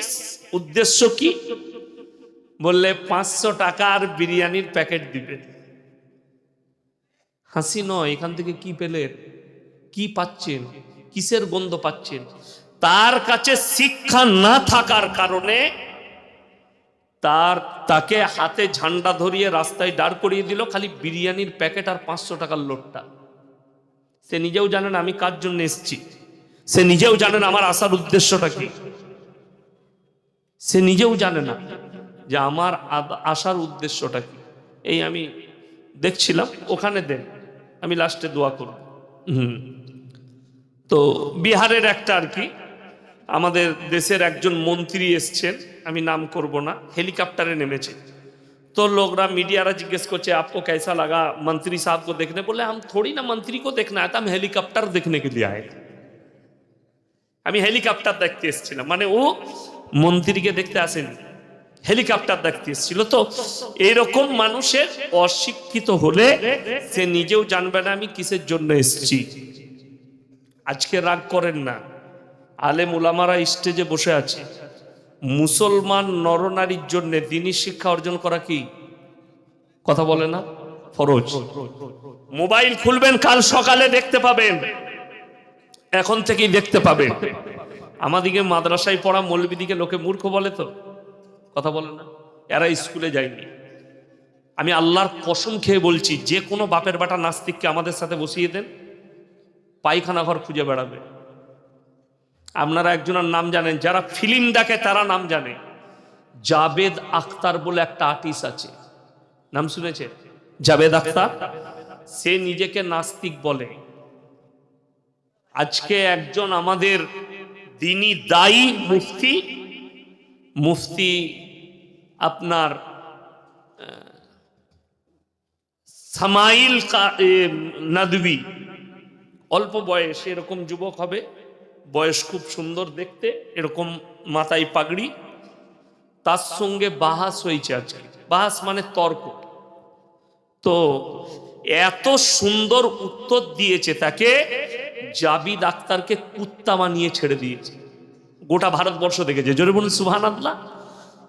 জানিস উদ্দেশ্য কি? বললে 500 টাকার বিরিয়ানির প্যাকেট দিবে। হাসি নয়, এখান থেকে কি পেলেন, কি পাচ্ছেন, কিসের গন্ধ পাচ্ছেন? তার কাছে শিক্ষা না থাকার কারণে তাকে হাতে ঝান্ডা ধরিয়ে রাস্তায় দাঁড় করিয়ে দিল খালি বিরিয়ানির প্যাকেট আর 500 টাকার লোটটা। সে নিজেও জানেন আমি কার জন্য এসেছি, সে নিজেও জানেন আমার আসার উদ্দেশ্যটা কি, সে নিজেও জানে না যে আমার আসার উদ্দেশ্যটা কি। এই আমি দেখছিলাম, ওখানে দেন, আমি লাস্টে দোয়া করব। তো বিহারের একটা আর কি আমাদের দেশের একজন মন্ত্রী এসছেন, আমি নাম করব না, হেলিকপ্টারে নেমেছে। तो लोग मीडिया जिज्ञेस करते आपको कैसा लगा मंत्री साहब को देखने? बोले हम थोड़ी ना मंत्री को देखना आया था, हम हेलीकॉप्टर देखने के लिए आए। আমি হেলিকপ্টার দেখতে এসেছিলাম, মানে ও মন্ত্রীকে দেখতে আসেনি, হেলিকপ্টার দেখতে এসেছিল। তো এরকম মানুষের অশিক্ষিত হলে সে নিজেও জানবে না আমি কিসের জন্য এসেছি। আজকে রাগ করেন না, আলেম ওলামারা স্টেজে বসে আছে, মুসলমান নরনারীর জন্য দ্বীনি শিক্ষা অর্জন করা কি কথা বলে না ফরজ। মোবাইল খুলবেন কাল সকালে দেখতে পাবেন, এখন থেকেই দেখতে পাবেন। আমাদিকে মাদ্রাসায় পড়া মৌলবীদিকে লোকে মূর্খ বলে, তো কথা বলে না, এরা স্কুলে যায়নি। আমি আল্লাহর কসম খেয়ে বলছি, যে কোনো বাপের বেটা নাস্তিককে আমাদের সাথে বসিয়ে দেন, পায়খানা ঘর খুঁজে বেড়াবে। আপনারা একজনের নাম জানেন, যারা ফিল্ম দেখে তারা নাম জানে, জাবেদ আখতার বলে একটা আর্টিস্ট আছে, নাম শুনেছে? জাবেদ আখতার। সে নিজেকে নাস্তিক বলে। আজকে একজন আমাদের দ্বীনি দায়ী মুফতি আপনার সামাইল নাদবি, অল্প বয়স, এরকম যুবক হবে, বয়স খুব সুন্দর দেখতে, এরকম মাথায় পাগড়ি, তার সঙ্গে বাহাস হয়েছে আজকে। বাহাস মানে তর্ক। তো এত সুন্দর উত্তর দিয়েছে তাকে, জাবিদ আখতারকে কুত্তা বানিয়ে ছেড়ে দিয়েছে। গোটা ভারতবর্ষ দেখেছে, জোরে বলুন সুবহানাল্লাহ।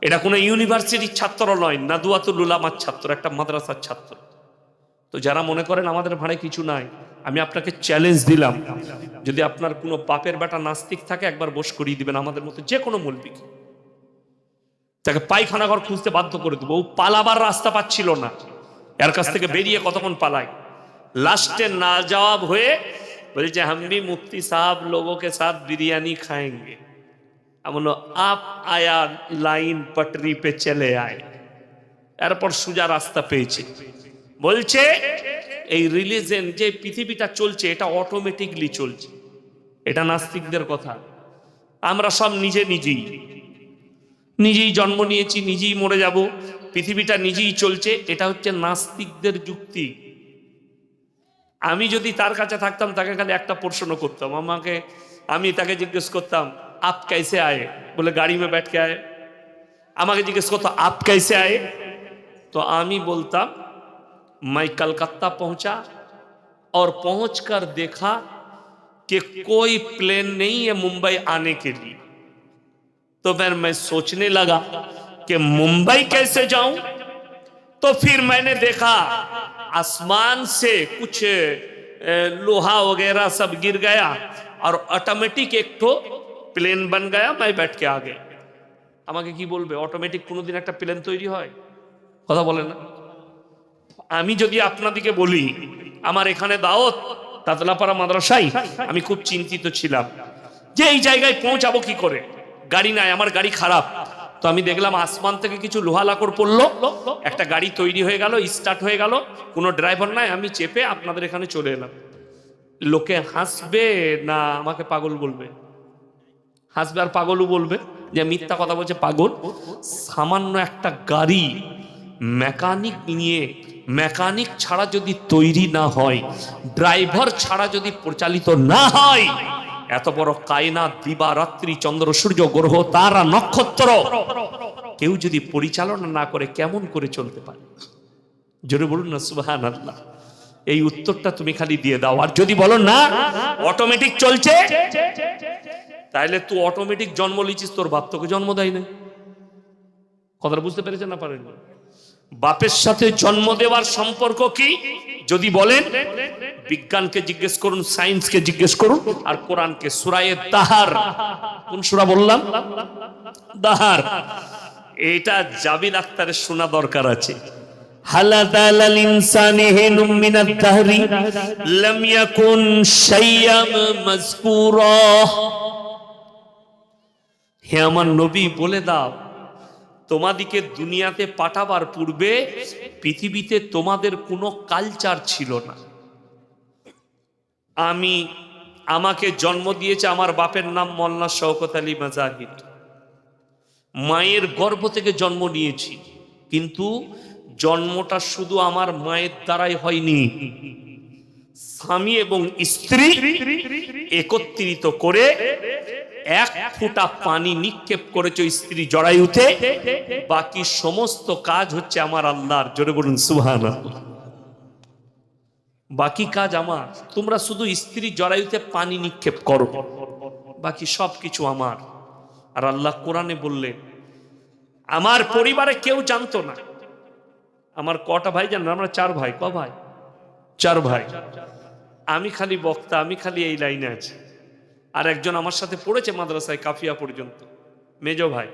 এটা কোনো ইউনিভার্সিটির ছাত্র নয়, নাদওয়াতুল উলামার ছাত্র, একটা মাদ্রাসার ছাত্র। তো যারা মনে করেন আমাদের ভাড়ে কিছু নাই, আমি আপনাকে চ্যালেঞ্জ দিলাম, যদি আপনার কোনো বাপের বেটা নাস্তিক থাকে একবার বস করিয়ে দিবেন আমাদের মতো যে কোনো মৌলবীকে, তাকে পায়খানা ঘর খুঁজতে বাধ্য করে দেবো। ও পালাবার রাস্তা পাচ্ছিল না, এর কাছ থেকে বেরিয়ে কতক্ষণ পালায়, লাস্টে না জবাব হয়ে বলছে हम भी मुफ्ती साहब लोगों के साथ बिरयानी खाएंगे। हम बोलो आप आया लाइन पटरी पे चले आए। এরপর সোজা রাস্তা পেয়েছে। বলছে এই রিলিজিয়ন যে পৃথিবীটা চলছে এটা অটোমেটিকলি চলছে, এটা নাস্তিকদের কথা। আমরা সব নিজেই জন্ম নিয়েছি, নিজেই মরে যাব, পৃথিবীটা নিজেই চলছে, এটা হচ্ছে নাস্তিকদের যুক্তি। আমি যদি তার কাছে থাকতাম, তাকে খালি একটা প্রশ্ন করতাম, আমি তাকে জিজ্ঞেস করতাম আপ कैसे आए? বলে গাড়ি में बैठ के आए। আমাকে জিজ্ঞেস করতো आप कैसे आए? तो আমি বলতাম मैं कलकत्ता पहुंचा और पहुंचकर देखा कि कोई प्लेन नहीं है मुंबई आने के लिए। तो मैं सोचने लगा कि मुंबई कैसे जाऊं। तो फिर मैंने देखा आसमान से कुछ लोहा वगैरह सब गिर गया और ऑटोमेटिक एक तो प्लेन बन गया, मैं बैठ के आ गया। আমাকে কি বলবে, অটোমেটিক কোনোদিন একটা প্লেন তৈরি হয়? কথা বলে না। আমি যদি আপনাদেরকে বলি আমার এখানে দাওয়াত তাতলাপাড়া মাদ্রাসায়, আমি খুব চিন্তিত ছিলাম যে এই জায়গায় পৌঁছাবো কি করে, গাড়ি নাই, আমার গাড়ি খারাপ। তো আমি দেখলাম আসমান থেকে কিছু লোহা লাকড় পড়লো, একটা গাড়ি তৈরি হয়ে গেল, স্টার্ট হয়ে গেল, কোনো ড্রাইভার নাই, আমি চেপে আপনাদের এখানে চলে এলাম। লোকে হাসবে না আমাকে পাগল বলবে? হাসবে আর পাগলও বলবে যে মিথ্যা কথা বলছে, পাগল। সামান্য একটা গাড়ি মেকানিক ছাড়া যদি তৈরি না হয়, ড্রাইভার ছাড়া যদি পরিচালিত না হয়, এত বড় কায়নাত, দিবা রাত্রি, চন্দ্র সূর্য গ্রহ তারা নক্ষত্র কেউ যদি পরিচালনা না করে কেমন করে চলতে পারে? জোরে বলুন না সুবহানাল্লাহ। এই উত্তরটা তুমি খালি দিয়ে দাও। আর যদি বলো না অটোমেটিক চলছে, তাইলে তুই অটোমেটিক জন্ম লিচিস, তোর বাপ তোকে জন্ম দেয় না। কথাটা বুঝতে পেরেছেন না পারেন? বাপের সাথে জন্ম দেওয়ার সম্পর্ক কি যদি বলেন, বিজ্ঞানকে জিজ্ঞেস করুন, সায়েন্সকে জিজ্ঞেস করুন, আর কোরআনকে। সূরা দাহার, কোন সূরা বললাম? দাহার। এটা জাবির আক্তারের শোনা দরকার আছে। হালাদালাল ইনসানি হিনুম মিনাদ দাহরি লাম ইয়াকুন শাইয়াম মাযকুরা। হে আমার নবী, বলে দাও, তোমাদিকে দুনিয়াতে পাঠাবার পূর্বে পৃথিবীতে তোমাদের কোনো কালচার ছিল না। আমাকে জন্ম দিয়েছে আমার বাপের নাম মোল্লা শওকত আলী মাজাহিদ। মায়ের গর্ভ থেকে জন্ম নিয়েছি, কিন্তু জন্মটা শুধু আমার মায়ের দ্বারাই হয়নি। স্বামী এবং স্ত্রী একত্রিত করে এক ফোঁটা পানি নিক্ষেপ করেছে স্ত্রী জরায়ুতে। বাকি সমস্ত কাজ হচ্ছে আমার আল্লাহর। জোরে বলুন সুবহানাল্লাহ। বাকি কাজ আমার। তোমরা শুধু স্ত্রী জরায়ুতে পানি নিক্ষেপ করো, বাকি সব কিছু আমার। আর আল্লাহ কোরআনে বললেন, আমার পরিবারে কেউ জানতো না। আমার কটা ভাই জানেন? আমরা 4 ভাই। ক ভাই? 4 ভাই। আমি খালি বক্তা, আমি খালি এই লাইনে আছি। আর একজন আমার সাথে পড়েছে মাদ্রাসায় কাফিয়া পর্যন্ত, মেজো ভাই,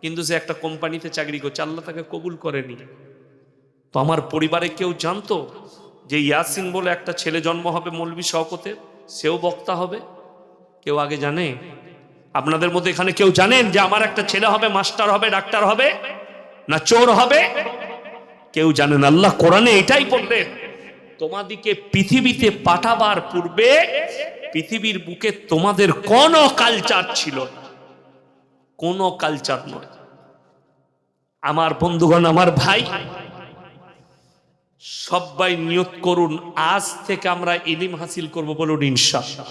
কিন্তু সে একটা কোম্পানিতে চাকরি করছে, আল্লাহ তাকে কবুল করেনি। তো আমার পরিবারে কেউ জানতো যে ইয়াসিন বলে একটা ছেলে জন্ম হবে মৌলভী শওকতের, সেও বক্তা হবে? কেউ আগে জানে? আপনাদের মধ্যে এখানে কেউ জানেন যে আমার একটা ছেলে হবে মাস্টার হবে, ডাক্তার হবে, না চোর হবে? কেউ জানেন? আল্লাহ কোরআনে এটাই বললেন, তোমাদিকে পৃথিবীতে পাঠাবার পূর্বে পৃথিবীর বুকে তোমাদের কোনো কালচার ছিল না, কোনো কালচার নয়। আমার বন্ধুগণ, আমার ভাই, সবাই নিয়ত করুন, আজ থেকে আমরা ইলম হাসিল করব, বলুন ইনশাআল্লাহ।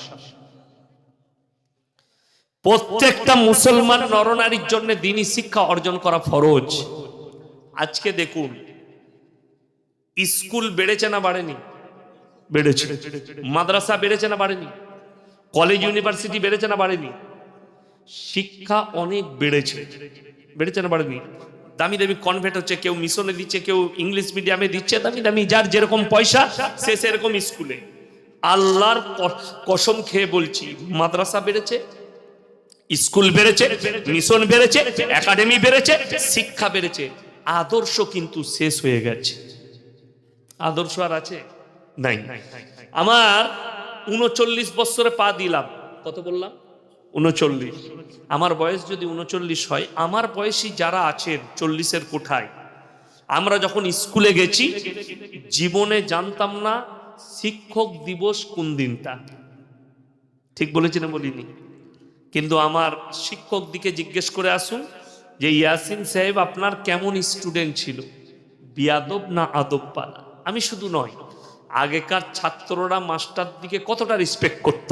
প্রত্যেকটা মুসলমান নরনারীর জন্য দ্বীনি শিক্ষা অর্জন করা ফরজ। আজকে দেখুন, স্কুল বেড়েছে না বাড়েনি? বেড়েছে। মাদ্রাসা বেড়েছে না বাড়েনি? কলেজ ইউনিভার্সিটি বেড়েছে না বাড়েনি? শিক্ষা অনেক বেড়েছে। বেড়েছে না বাড়েনি? দামি দামি কনভেন্ট হচ্ছে, কেউ মিশনে দিচ্ছে, কেউ ইংলিশ মিডিয়ামে দিচ্ছে, দামি দামি, যার যেরকম পয়সা সে সেরকম স্কুলে। আল্লাহর কসম খেয়ে বলছি, মাদ্রাসা বেড়েছে, স্কুল বেড়েছে, মিশন বেড়েছে, একাডেমি বেড়েছে, শিক্ষা বেড়েছে। আদর্শ কিন্তু শেষ হয়ে গেছে। আদর্শ আর আছে? নাই। আমার 39 বছরে পা দিলাম। কত বললাম? 39। আমার বয়স যদি 39 হয়, আমার বয়সী যারা আছেন 40-এর কোঠায়, আমরা যখন স্কুলে গেছি, জীবনে জানতাম না শিক্ষক দিবস কোন দিনটা। ঠিক বলেছি না বলিনি? কিন্তু আমার শিক্ষক দিকে জিজ্ঞেস করে আসুন যে ইয়াসিন সাহেব আপনার কেমন স্টুডেন্ট ছিল, বিয়াদব না আদব পালা? আমি শুধু নয়, আগেকার ছাত্ররা মাস্টার দিকে কতটা রেসপেক্ট করত,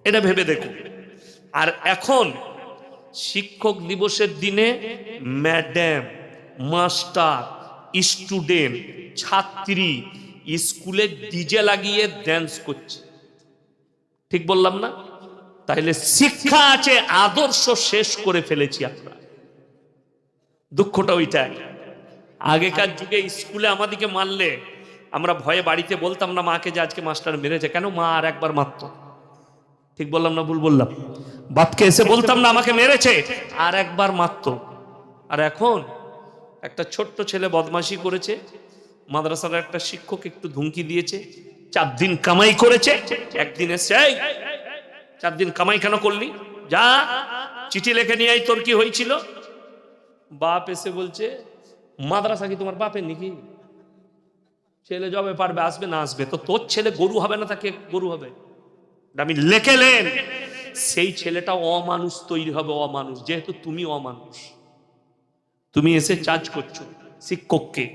এটা ভেবে দেখুন। আর এখন শিক্ষক দিবসের দিনে ম্যাডাম, মাস্টার, স্টুডেন্ট, ছাত্রী স্কুলে ডিজে লাগিয়ে ড্যান্স করছে। ঠিক বললাম না? তাইলে শিক্ষা আছে, আদর্শ শেষ করে ফেলেছি আমরা। দুঃখটা ওইটাই। আগেকার যুগে স্কুলে আমাদেরকে মারলে আমরা ভয়ে বাড়িতে বলতাম না মাকে যে আজকে মাস্টার মেরেছে। কেন? মা আর একবার মারত। ঠিক বললাম না ভুল বললাম? বাপকে এসে বলতাম না আমাকে মেরেছে, আর একবার মারত। আর এখন একটা ছোট্ট ছেলে বদমাশি করেছে, মাদ্রাসার একটা শিক্ষক একটু ধুমকি দিয়েছে, 4 দিন কামাই করেছে, একদিন এসে 4 দিন কামাই কেন করলি, যা চিঠি লেখে নিয়ে আই, তোর কি হয়েছিল? বাপ এসে বলছে, মাদ্রাসা কি তোমার বাপের নাকি? ছেলে যাবে পারবে, আসবে না আসবে, তো তোর ছেলে গরু হবে না, তাকে গরু হবে? আমি লেখেলেন, সেই ছেলেটা অমানুষ তৈরি হবে, অমানুষ। যেহেতু তুমি অমানুষ, তুমি এসে চার্জ করছো শিক্ষককে।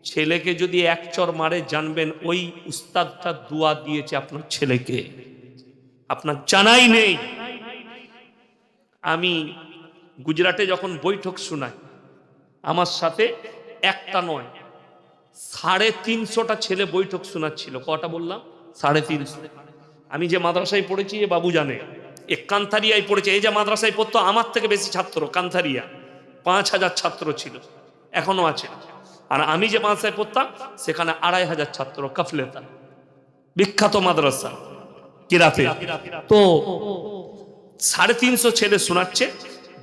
ছেলেকে যদি এক চর মারে, জানবেন ওই উস্তাদটা দোয়া দিয়েছে আপনার ছেলেকে, আপনার জানাই নেই। আমি গুজরাটে যখন বৈঠক শোনাই, আমার সাথে একটা নয় 350টা ছেলে বৈঠক শোনাচ্ছিল। কটা বললাম? 350। আমি যে মাদ্রাসায় পড়েছি এ বাবু জানে, এ কান্থারিয়ায় পড়েছে। এই যে মাদ্রাসায় পড়তো আমার থেকে বেশি ছাত্র কান্থারিয়া, 5,000 ছাত্র ছিল, এখনো আছে। আর আমি যে মাদ্রাসায় পড়তাম সেখানে 2,500 ছাত্র, কাফলেতা, বিখ্যাত মাদ্রাসা কিরাতে। তো 350 ছেলে শোনাচ্ছে।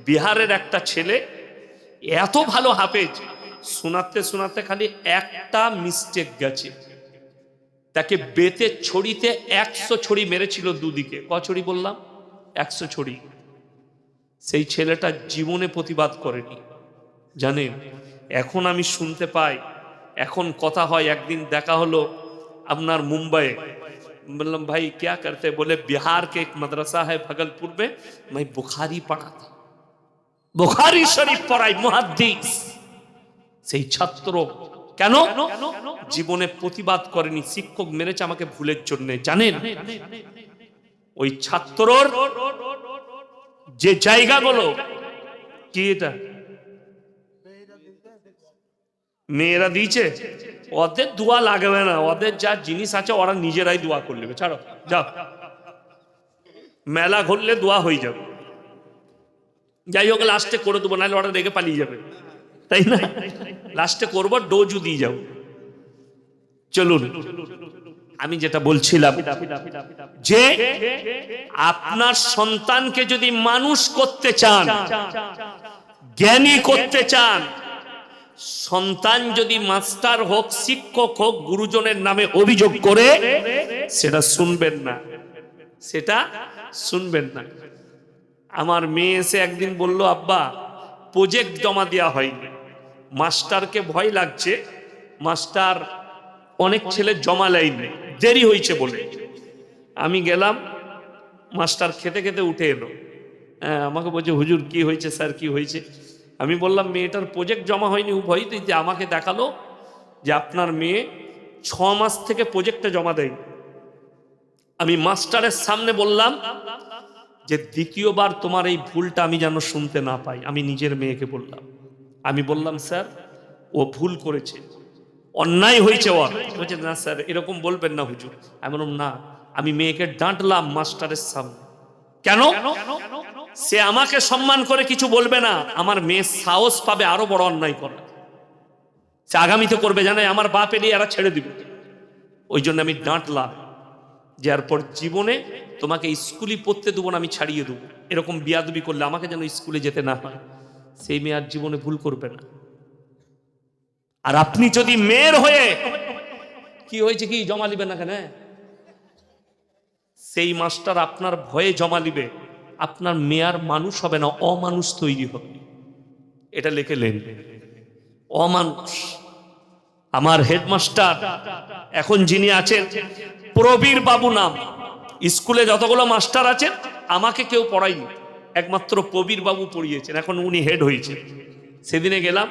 বিহারের একটা ছেলে এত ভালো হাফেজ, শোনাতে শোনাতে খালি একটা মিস্টেক গেছে, তাকে বেতে ছড়িতে 100 ছড়ি মেরেছিল দুদিকে। ক ছড়ি বললাম? 100 ছড়ি। সেই ছেলেটা জীবনে প্রতিবাদ করেনি, জানেন? এখন আমি শুনতে পাই, এখন কথা হয়। একদিন দেখা হলো আপনার মুম্বাইয়ে, বললাম भाई क्या करते? बोले बिहार के एक मदरसा है भागलपुर में, मैं बुखारी पढ़ाता, बुखारी शरीफ पढ़ाई, मुहद्दिस। সেই ছাত্র কেন জীবনে প্রতিবাদ করেনি? শিক্ষক মেরেছে আমাকে ভুলের জন্য, জানেন? ওই ছাত্রর যে জায়গাগুলো কি, এটা মেয়েরা দিয়েছে, ওদের দোয়া লাগবে না, ওদের যা জিনিস আছে ওরা নিজেরাই দোয়া করে নেবে। ছাড়ো, যাও, মেলা ঘুরলে দোয়া হয়ে যাবে। যাই হোক, লাস্টে করে দেবো, নাহলে ওরা রেগে পালিয়ে যাবে, তাই না? লাস্টে করবো, ডোজু দিয়ে যাও। চলুন, আমি যেটা বলছিলাম যে আপনার সন্তানকে যদি মানুষ করতে চান, জ্ঞানী করতে চান, সন্তান যদি মাস্টার হোক, শিক্ষক হোক, গুরুজনের নামে অভিযোগ করে, সেটা শুনবেন না, সেটা শুনবেন না। আমার মেয়ে এসে একদিন বলল, আব্বা প্রজেক্ট জমা দেওয়া হয়নি, মাস্টারকে ভয় লাগছে, মাস্টার অনেক ছেলে জমা লাইনে দেরি হয়েছে বলে। আমি গেলাম, মাস্টার খেতে খেতে উঠে এলো, আমাকে বলছে হুজুর কি হয়েছে স্যার, কি হয়েছে? আমি বললাম মেয়েটার প্রজেক্ট জমা হয়নি। ও ভয় যে আমাকে দেখালো যে আপনার মেয়ে 6 মাস থেকে প্রজেক্টটা জমা দেয়নি। আমি মাস্টারের সামনে বললাম যে দ্বিতীয়বার তোমার এই ভুলটা আমি যেন শুনতে না পাই। আমি নিজের মেয়েকে বললাম, আমি বললাম স্যার ও ভুল করেছে, অন্যায় হয়েছে ওর। বলছে না স্যার এরকম বলবেন না হুজুর। আমি বললাম না, আমি মেয়েকে ডাঁটলাম মাস্টারের সামনে। কেন? সে আমাকে সম্মান করে কিছু বলবে না, আমার মেয়ে সাহস পাবে আরো বড় অন্যায় করার। সে আগামীতে করবে, জানে আমার বাপ এলিয়ে এরা ছেড়ে দিবে। ওই জন্য আমি ডাঁটলাম যে এরপর জীবনে তোমাকে স্কুলে পড়তে দেবো না, আমি ছাড়িয়ে দেবো। এরকম বিয়াদবি করলে আমাকে যেন স্কুলে যেতে না হয়। সেই মেয়ে আর জীবনে ভুল করবে না। আর আপনি যদি মেয়ের হয়ে কি হয়েছে কি জমা লিবেন না কেন, সেই মাস্টার আপনার ভয়ে জমা লিবে, আপনার মেয়ার মানুষ হবে না, অমানুষ তৈরি হবে। এটা লিখে নেন, অমানুষ। আমার হেডমাস্টার এখন যিনি আছেন, প্রবীর বাবু নাম, স্কুলে যতগুলো মাস্টার আছেন আমাকে কেউ পড়ায়নি, একমাত্র প্রবীর বাবু পড়িয়েছেন, এখন উনি হেড হয়েছে। সেদিনে গেলাম,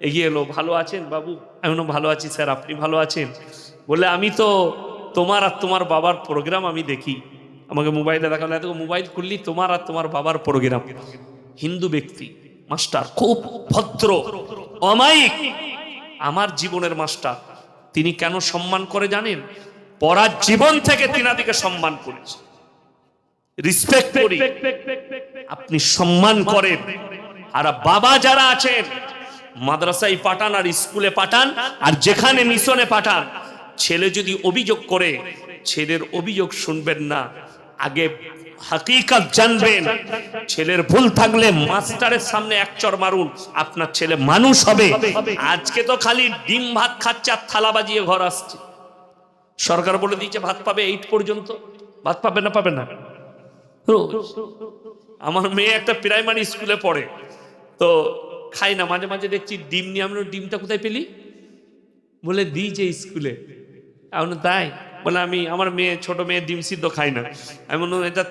এগিয়ে এলো, ভালো আছেন বাবু? আমি বললাম ভালো আছি স্যার, আপনি ভালো আছেন? বলে আমি তো তোমার আর তোমার বাবার প্রোগ্রাম আমি দেখি, আমাকে মোবাইলে দেখালো, এত মোবাইল খুললি তোমার আর তোমার বাবার প্রোগ্রাম। হিন্দু ব্যক্তি, মাস্টার, খুব ভদ্র, অমায়িক, আমার জীবনের মাস্টার। তিনি কেন সম্মান করে জানেন? পড়ার জীবন থেকে তিনাদিকে সম্মান করেছে, রিসপেক্ট করি। আপনি সম্মান করেন। আর বাবা যারা আছেন, মাদ্রাসায় পাঠান আর স্কুলে পাঠান আর যেখানে মিশনে পাঠান, ছেলে যদি অভিযোগ করে, ছেলের অভিযোগ শুনবেন না, আগে হাকিকত জানবেন। ছেলের ভুল থাকলে মাস্টারের সামনে এক চর মারুন, আপনার ছেলে মানুষ হবে। আজকে তো খালি ডিম ভাত খাচ্ছে আর থালা বাজিয়ে ঘর আসছে। সরকার বলে দিয়েছে ভাত পাবে 8 পর্যন্ত, ভাত পাবে না, পাবে না। আমার মেয়ে একটা প্রাইমারি স্কুলে পড়ে, তো খাই না, মাঝে মাঝে দেখছি ডিম নিয়ে। আমি ডিমটা কোথায় পেলি? বলে দিয়েছে স্কুলে। এমন তাই? বলে আমি, আমার মেয়ে, ছোট মেয়ে ডিম সিদ্ধ খাই না। এমন এটা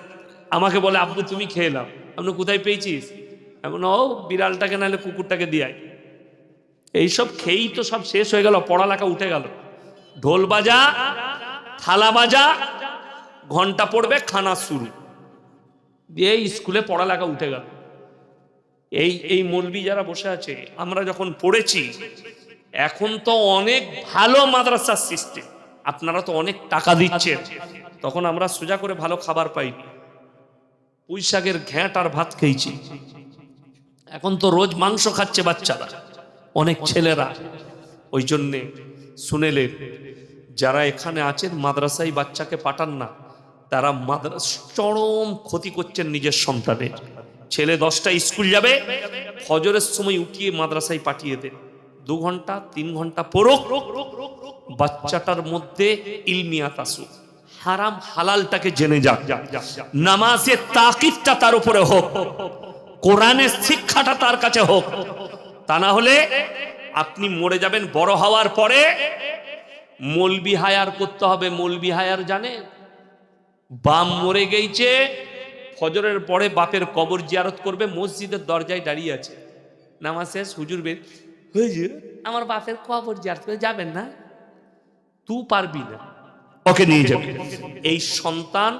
আমাকে বলে আব্বু তুমি খেয়ে নাও। আমি কোথায় পেয়েছিস? এমন ও বিড়ালটাকে নাহলে কুকুরটাকে দিয়াই। এইসব খেয়েই তো সব শেষ হয়ে গেল, পড়ালেখা উঠে গেল। ঢোল বাজা, থালা বাজা, ঘন্টা পড়বে, খানা শুরু, দিয়ে স্কুলে পড়ালেখা উঠে গেল। এই মৌলবি যারা বসে আছে, আমরা যখন পড়েছি, এখন তো অনেক ভালো মাদ্রাসার সিস্টেম, আপনারা তো অনেক টাকা দিচ্ছেন, তখন আমরা সোজা করে ভালো খাবার পাইনি। পুঁই শাকের ঘ্যাঁট আর ভাত খেয়েছি। এখন তো রোজ মাংস খাচ্ছে বাচ্চারা, অনেক ছেলেরা। ওই জন্যে শুনেলেন, যারা এখানে আছেন মাদ্রাসায় বাচ্চাকে পাঠান না, তারা চরম ক্ষতি করছেন নিজের সন্তানের। ছেলে 10টায় স্কুল যাবে, ফজরের সময় উঠিয়ে মাদ্রাসায় পাঠিয়ে দেন, 2 ঘন্টা 3 ঘন্টা পড়ুক, বাচ্চাটার মধ্যে ইলমিয়াত আসুক, হারাম হালালটাকে জেনে যাক, নামাজের তাকিদটা তার উপরে হোক, কোরআনের শিক্ষাটা তার কাছে হোক। তা না হলে আপনি মরে যাবেন। বড় হওয়ার পরে মৌলবি হায়ার করতে হবে। মৌলবি হায়ার জানে, বাম মরে গেছে, ফজরের পরে বাপের কবর জিয়ারত করবে, মসজিদের দরজায় দাঁড়িয়ে আছে, নামাজ শেষ, হুজুর বের, হুজুর আমার বাপের কবর জিয়ারত করে যাবেন না? তুই পারবি না, ওকে নিয়ে যাবে। এই সন্তান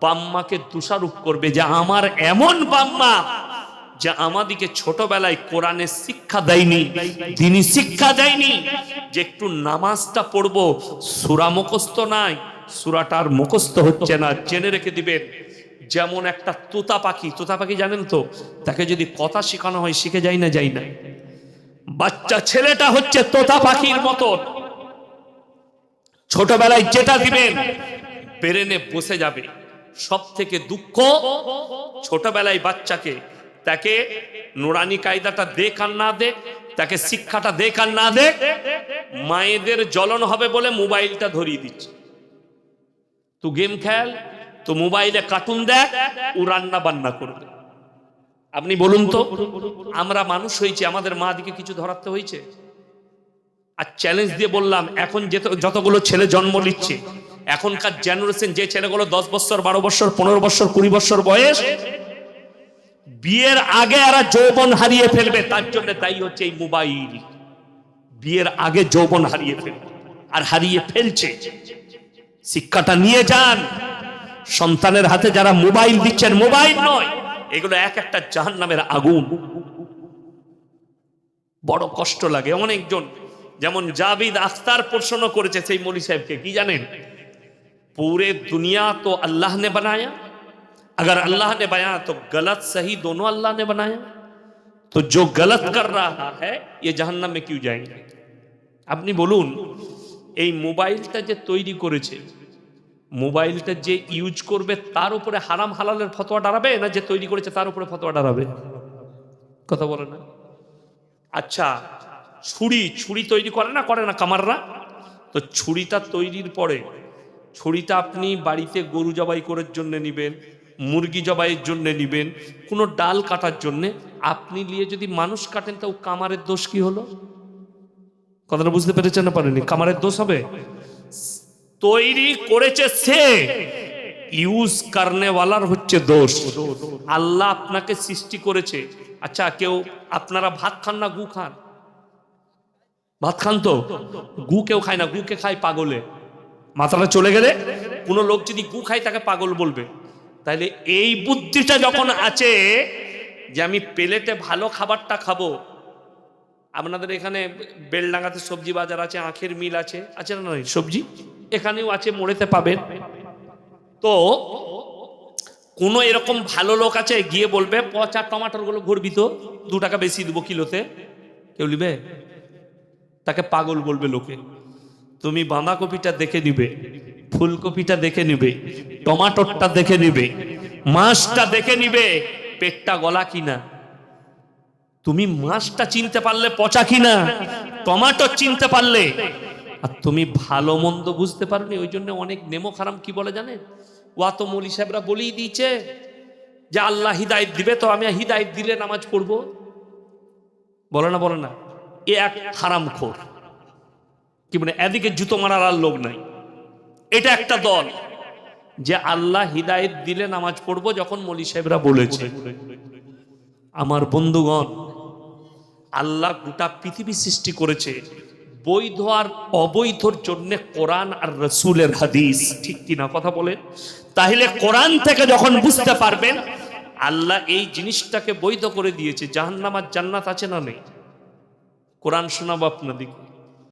বাম্মাকে দোষারোপ করবে যে আমার এমন বাম্মা যে আমাদিকে ছোটবেলায় কোরআনের শিক্ষা দেয়নি, দ্বীনি শিক্ষা দেয়নি, যে একটু নামাজটা পড়বো, সূরা মুখস্থ নাই, সূরাটার মুখস্থ হচ্ছে না। জেনে রেখে দিবেন, যেমন একটা তোতা পাখি, তোতা পাখি জানেন তো, তাকে যদি কথা শেখানো হয় শিখে যায় না? যায় না। বাচ্চা ছেলেটা হচ্ছে তোতা পাখির মতন, ছোটবেলায় যেটা দিবেন ব্রেনে বসে যাবে। সব থেকে দুঃখ, ছোটবেলায় বাচ্চাকে তাকে নুরানি কায়দাটা দেখ আর না দেখ, তাকে শিক্ষাটা দেখ আর না দেখ, মায়েদের জ্বলন হবে বলে মোবাইলটা ধরিয়ে দিচ্ছে। তুই গেম খেল, তো মোবাইলে কার্টুন দেখ, ও রান্না বান্না করবে। আপনি বলুন তো, আমরা মানুষ হয়েছি, আমাদের মা দিকে কিছু ধরাতে হয়েছে? আর চ্যালেঞ্জ দিয়ে বললাম, এখন যতগুলো ছেলে জন্ম নিচ্ছে, এখনকার জেনারেশন, যে ছেলেগুলো 10 বছর 12 বছর 15 বছর 20 বছর বয়স, বিয়ের আগে এরা যৌবন হারিয়ে ফেলবে, তার জন্য দায়ী হচ্ছে এই মোবাইল। বিয়ের আগে যৌবন হারিয়ে ফেলবে, আর হারিয়ে ফেলছে। শিক্ষাটা নিয়ে যান। সন্তানের হাতে যারা মোবাইল দিচ্ছেন, মোবাইল নয়, এগুলো এক একটা জাহান্নামের আগুন। বড় কষ্ট লাগে। অনেকজন, যেমন জাবিদ আখতার প্রশ্ন করেছে সেই মৌলী সাহেবকে, কি জানেন? पूरे दुनिया तो अल्लाह ने बनाया, अगर अल्लाह ने बनाया तो गलत सही दोनों अल्लाह ने बनाया, तो जो गलत कर रहा है ये जहन्नम में क्यों जाएंगे? আপনি বলুন, এই মোবাইলটা যে তৈরি করেছে, মোবাইলটা যে ইউজ করবে তার উপরে হারাম হালালের ফতোয়া দাঁড়াবে, না যে তৈরি করেছে তার উপরে ফতোয়া দাঁড়াবে? কথা বলে না। আচ্ছা, ছুরি তৈরি করে না কামাররা? তো ছুরিটা তৈরির পরে, ছুরিটা আপনি বাড়িতে গরু জবাই করার জন্য নিবেন, মুরগি জবাইয়ের জন্য নিবেন, কোনো ডাল কাটার জন্য, আপনি নিয়ে যদি মানুষ কাটেন, তো কামারের দোষ কি হলো? কথাটা বুঝতে পেরেছেন না পারেনি? কামারের দোষ হবে? তৈরি করেছে সে, ইউজ করনে ওয়ালার হচ্ছে দোষ। আল্লাহ আপনাকে সৃষ্টি করেছে। আচ্ছা, কেউ, আপনারা ভাত খান না গু খান? ভাত খান তো? গু কেউ খায় না, গুকে খায় পাগলে। মাথাটা চলে গেলে কোন লোক যদি গু খায় তাকে পাগল বলবে। তাইলে এই বুদ্ধিটা যখন আছে যে আমি প্লেটে ভালো খাবারটা খাবো, আপনাদের এখানে বেলডাঙ্গাতে সবজি বাজার আছে, আখের মিল আছে, আছে না নয়? সবজি এখানেও আছে, মোড়েতে পাবেন। তো কোন এরকম ভালো লোক আছে, গিয়ে বলবে পচা টমাটোর গুলো ঘুরবি তো, 2 টাকা বেশি দেবো কিলোতে, কেউ নিবে? তাকে পাগল বলবে লোকে। তুমি বাঁধাকপিটা দেখে নিবে, ফুলকপিটা দেখে নিবে, টমাটোরটা দেখে নিবে, মাছটা দেখে নিবে পেটটা গলা কিনা। তুমি মাছটা চিনতে পারলে পচা কিনা, টমাটো চিনতে পারলে, আর তুমি ভালো মন্দ বুঝতে পারোনি। ওই জন্য অনেক নেমো খারাম কি বলে জানেন? ওয়া তো মৌলী সাহেবরা বলেই দিয়েছে যে আল্লাহ হিদায়ত দিবে, তো আমি হিদায়ত দিলে নামাজ পড়বো। বলে না? এ এক হারামখোর। কি মানে, এদিকে জুতো মারার আর লোক নাই। এটা একটা দল যে আল্লাহ হিদায়ত দিলে নামাজ পড়বো, যখন মৌলী সাহেবরা বলেছে। আমার বন্ধুগণ, আল্লাহ গোটা পৃথিবী সৃষ্টি করেছে বৈধ আর অবৈধর জন্য কোরআন আর রাসূলের হাদিস, ঠিক কিনা কথা বলেন? তাহলে কোরআন থেকে যখন বুঝতে পারবেন আল্লাহ এই জিনিসটাকে বৈধ করে দিয়েছে, জাহান্নাম আর জান্নাত আছে না নেই? কোরআন শোনাবো আপনাদেরকে।